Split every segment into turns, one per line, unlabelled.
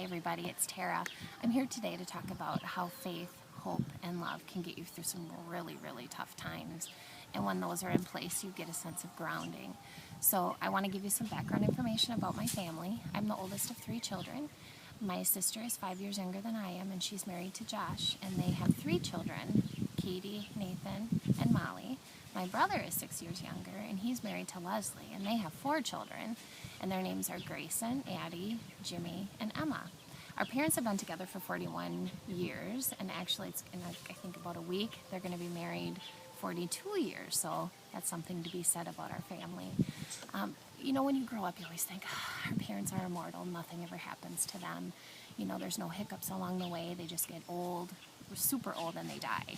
Hi everybody, it's Tara. I'm here today to talk about how faith, hope, and love can get you through some really, really tough times. And when those are in place, you get a sense of grounding. So I want to give you some background information about my family. I'm the oldest of 3 children. My sister is 5 years younger than I am, and she's married to Josh, and they have 3 children, Katie, Nathan, and Molly. My brother is 6 years younger, and he's married to Leslie, and they have 4 children, and their names are Grayson, Addie, Jimmy, and Emma. Our parents have been together for 41 years, and actually it's in, I think, about a week, they're going to be married 42 years, so that's something to be said about our family. When you grow up, you always think, our parents are immortal, nothing ever happens to them. There's no hiccups along the way, they just get old, super old, and they die.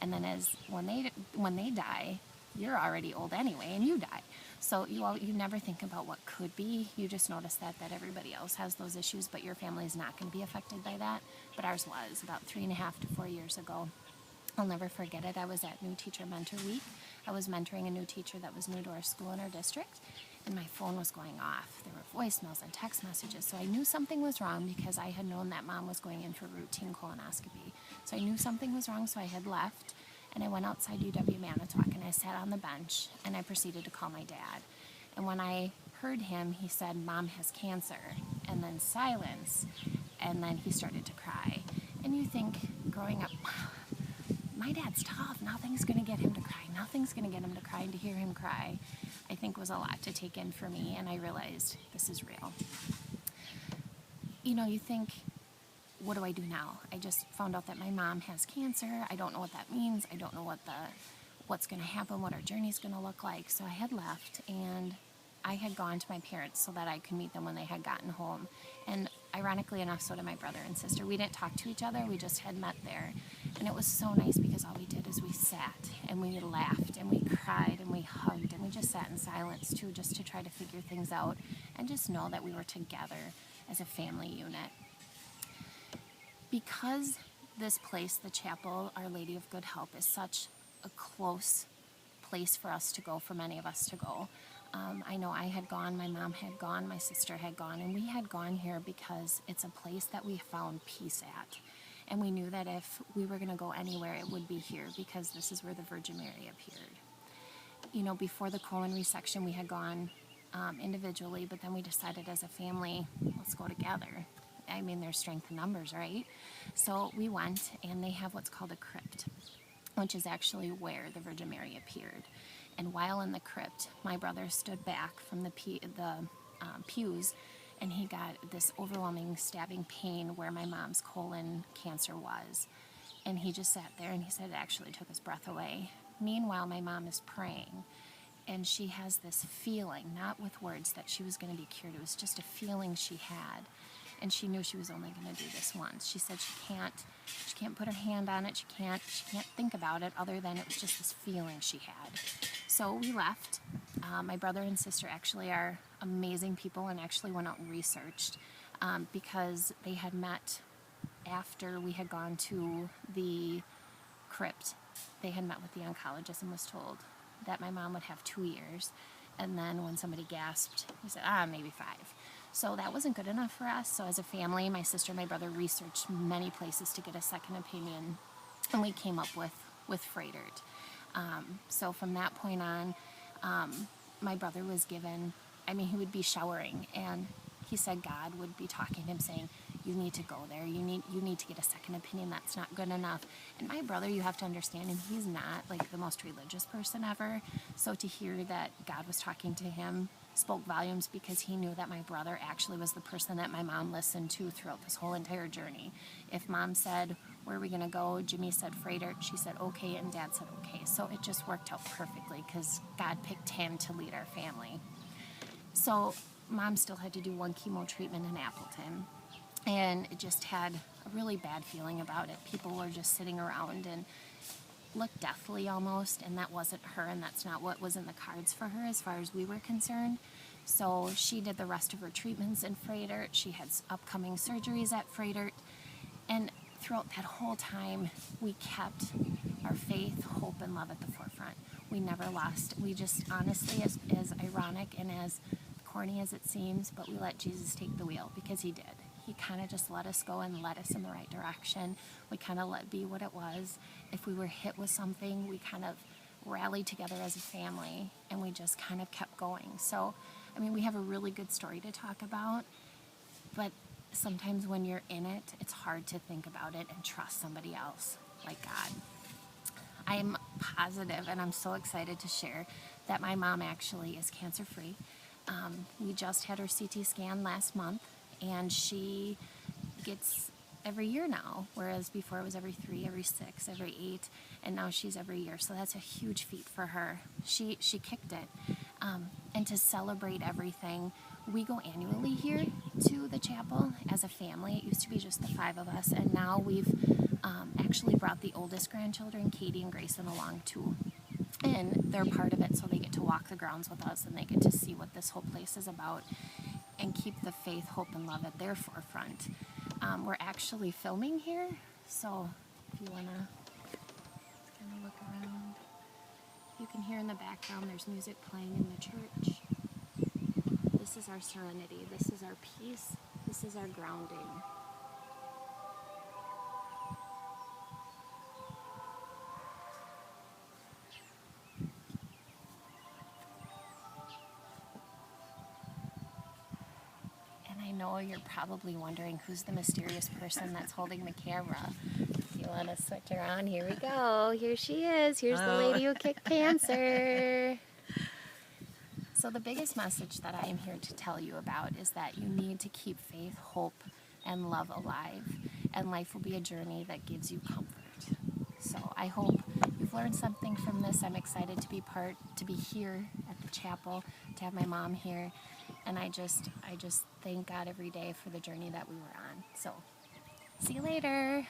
And then when they die, you're already old anyway, and you die. So you never think about what could be. You just notice that everybody else has those issues, but your family is not going to be affected by that. But ours was about 3.5 to 4 years ago. I'll never forget it. I was at New Teacher Mentor Week. I was mentoring a new teacher that was new to our school in our district, and my phone was going off. There were voicemails and text messages, so I knew something was wrong because I had known that Mom was going in for routine colonoscopy. So I knew something was wrong, so I had left, and I went outside UW Manitowoc, and I sat on the bench, and I proceeded to call my dad. And when I heard him, he said, "Mom has cancer," and then silence, and then he started to cry. And you think, growing up, my dad's tough, nothing's going to get him to cry, nothing's going to get him to cry, and to hear him cry, I think was a lot to take in for me, and I realized this is real. You think, what do I do now? I just found out that my mom has cancer. I don't know what that means. I don't know what's going to happen, what our journey's going to look like. So I had left, and I had gone to my parents so that I could meet them when they had gotten home. And ironically enough, so did my brother and sister. We didn't talk to each other. We just had met there. And it was so nice because all we did is we sat and we laughed and we cried and we hugged and we just sat in silence too, just to try to figure things out and just know that we were together as a family unit. Because this place, the chapel, Our Lady of Good Help, is such a close place for us to go, for many of us to go. I know I had gone, my mom had gone, my sister had gone, and we had gone here because it's a place that we found peace at. And we knew that if we were going to go anywhere, it would be here because this is where the Virgin Mary appeared. Before the colon resection, we had gone individually, but then we decided as a family, let's go together. I mean, there's strength in numbers, right? So we went, and they have what's called a crypt, which is actually where the Virgin Mary appeared. And while in the crypt, my brother stood back from the pews, and he got this overwhelming stabbing pain where my mom's colon cancer was. And he just sat there, and he said it actually took his breath away. Meanwhile, my mom is praying, and she has this feeling, not with words, that she was going to be cured. It was just a feeling she had. And she knew she was only going to do this once. She said she can't put her hand on it, she can't think about it other than it was just this feeling she had. So we left. My brother and sister actually are amazing people and actually went out and researched because they had met after we had gone to the crypt. They had met with the oncologist and was told that my mom would have 2 years. And then when somebody gasped, he said, maybe 5. So that wasn't good enough for us. So as a family, my sister and my brother researched many places to get a second opinion, and we came up with Froedtert. So from that point on, my brother was given, he would be showering, and he said God would be talking to him saying, you need to go there, you need to get a second opinion, that's not good enough. And my brother, you have to understand, and he's not like the most religious person ever, so to hear that God was talking to him spoke volumes because he knew that my brother actually was the person that my mom listened to throughout this whole entire journey. If Mom said, where are we going to go? Jimmy said Froedtert, she said okay, and Dad said okay. So it just worked out perfectly because God picked him to lead our family. So Mom still had to do 1 chemo treatment in Appleton, and it just had a really bad feeling about it. People were just sitting around and looked deathly almost, and that wasn't her, and that's not what was in the cards for her as far as we were concerned. So she did the rest of her treatments in Froedtert. She had upcoming surgeries at Froedtert, and throughout that whole time, we kept our faith, hope, and love at the forefront. We never lost. We just honestly, as ironic and as corny as it seems, but we let Jesus take the wheel because he did. He kind of just let us go and led us in the right direction. We kind of let it be what it was. If we were hit with something, we kind of rallied together as a family, and we just kind of kept going. So, I mean, we have a really good story to talk about, but sometimes when you're in it, it's hard to think about it and trust somebody else like God. I'm positive, and I'm so excited to share that my mom actually is cancer-free. We just had her CT scan last month, and she gets every year now, whereas before it was every 3, every 6, every 8, and now she's every year. So that's a huge feat for her. She kicked it. And to celebrate everything, we go annually here to the chapel as a family. It used to be just the 5 of us, and now we've actually brought the oldest grandchildren, Katie and Grayson, along too. And they're part of it, so they get to walk the grounds with us, and they get to see what this whole place is about and keep the faith, hope, and love at their forefront. We're actually filming here, so if you want to kind of look around, you can hear in the background there's music playing in the church. This is our serenity, this is our peace, this is our grounding. And I know you're probably wondering who's the mysterious person that's holding the camera. If you want to switch around, here we go. Here she is. Here's the lady who kicked cancer. So the biggest message that I am here to tell you about is that you need to keep faith, hope, and love alive. And life will be a journey that gives you comfort. So I hope you've learned something from this. I'm excited to be here at the chapel, to have my mom here. And I just thank God every day for the journey that we were on. So see you later.